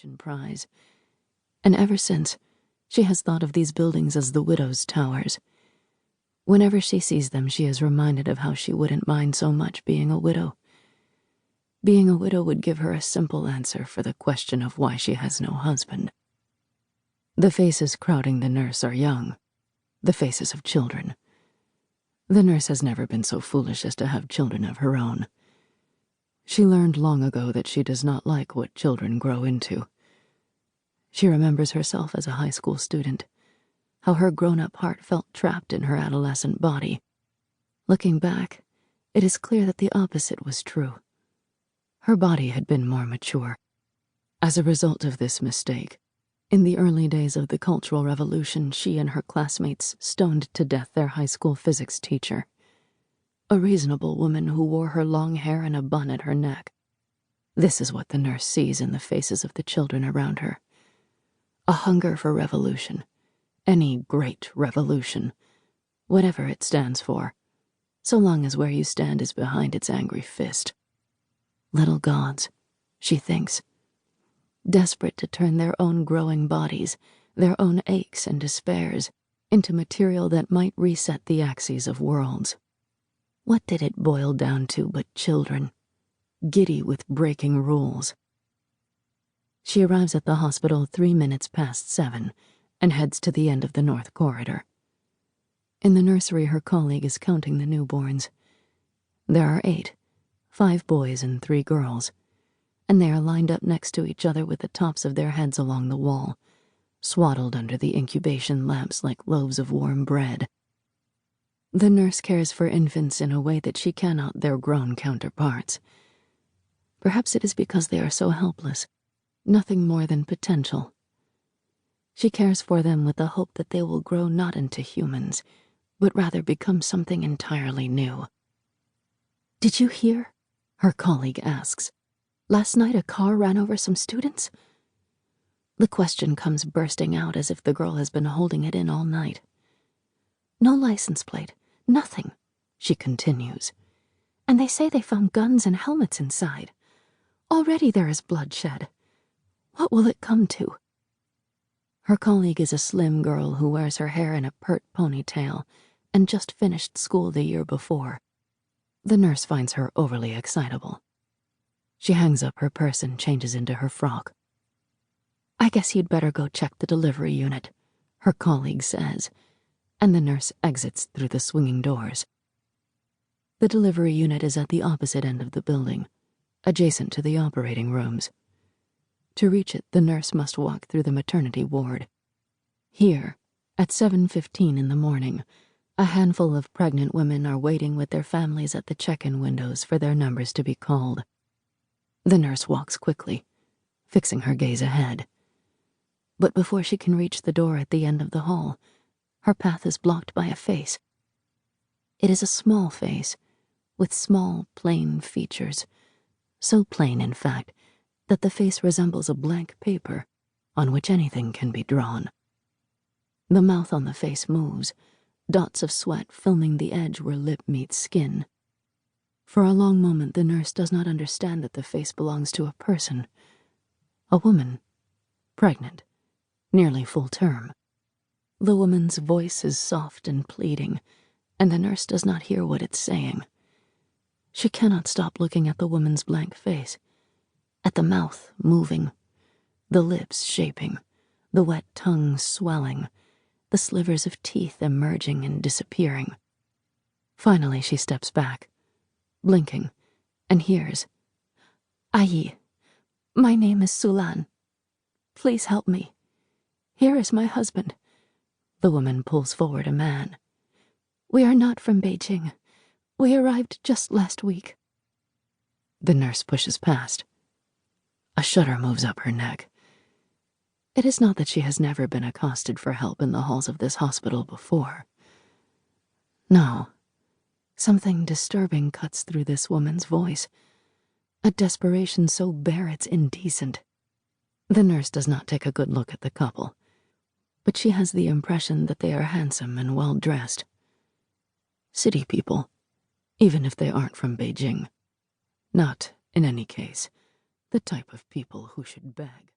graduation prize. And ever since, she has thought of these buildings as the widow's towers. Whenever she sees them, she is reminded of how she wouldn't mind so much being a widow. Being a widow would give her a simple answer for the question of why she has no husband. The faces crowding the nurse are young, the faces of children. The nurse has never been so foolish as to have children of her own. She learned long ago that she does not like what children grow into. She remembers herself as a high school student, how her grown-up heart felt trapped in her adolescent body. Looking back, it is clear that the opposite was true. Her body had been more mature. As a result of this mistake, in the early days of the Cultural Revolution, she and her classmates stoned to death their high school physics teacher, a reasonable woman who wore her long hair in a bun at her neck. This is what the nurse sees in the faces of the children around her. A hunger for revolution, any great revolution, whatever it stands for, so long as where you stand is behind its angry fist. Little gods, she thinks, desperate to turn their own growing bodies, their own aches and despairs, into material that might reset the axes of worlds. What did it boil down to but children, giddy with breaking rules? She arrives at the hospital 3 minutes past 7 and heads to the end of the north corridor. In the nursery, her colleague is counting the newborns. There are 8, 5 boys and 3 girls, and they are lined up next to each other with the tops of their heads along the wall, swaddled under the incubation lamps like loaves of warm bread. The nurse cares for infants in a way that she cannot their grown counterparts. Perhaps it is because they are so helpless, nothing more than potential. She cares for them with the hope that they will grow not into humans, but rather become something entirely new. "Did you hear?" her colleague asks. "Last night a car ran over some students?" The question comes bursting out as if the girl has been holding it in all night. "No license plate, nothing," she continues. "And they say they found guns and helmets inside. Already there is bloodshed. What will it come to?" Her colleague is a slim girl who wears her hair in a pert ponytail and just finished school the year before. The nurse finds her overly excitable. She hangs up her purse and changes into her frock. "I guess you'd better go check the delivery unit," her colleague says, and the nurse exits through the swinging doors. The delivery unit is at the opposite end of the building, adjacent to the operating rooms. To reach it, the nurse must walk through the maternity ward. Here, at 7:15 in the morning, a handful of pregnant women are waiting with their families at the check-in windows for their numbers to be called. The nurse walks quickly, fixing her gaze ahead. But before she can reach the door at the end of the hall, her path is blocked by a face. It is a small face, with small, plain features, so plain, in fact, that the face resembles a blank paper on which anything can be drawn. The mouth on the face moves, dots of sweat filming the edge where lip meets skin. For a long moment, the nurse does not understand that the face belongs to a person, a woman, pregnant, nearly full term. The woman's voice is soft and pleading, and the nurse does not hear what it's saying. She cannot stop looking at the woman's blank face, at the mouth moving, the lips shaping, the wet tongue swelling, the slivers of teeth emerging and disappearing. Finally, she steps back, blinking, and hears, "Ayi, my name is Su Lan. Please help me. Here is my husband." The woman pulls forward a man. "We are not from Beijing. We arrived just last week." The nurse pushes past. A shudder moves up her neck. It is not that she has never been accosted for help in the halls of this hospital before. No, something disturbing cuts through this woman's voice, a desperation so bare it's indecent. The nurse does not take a good look at the couple, but she has the impression that they are handsome and well-dressed. City people, even if they aren't from Beijing. Not, in any case, the type of people who should beg.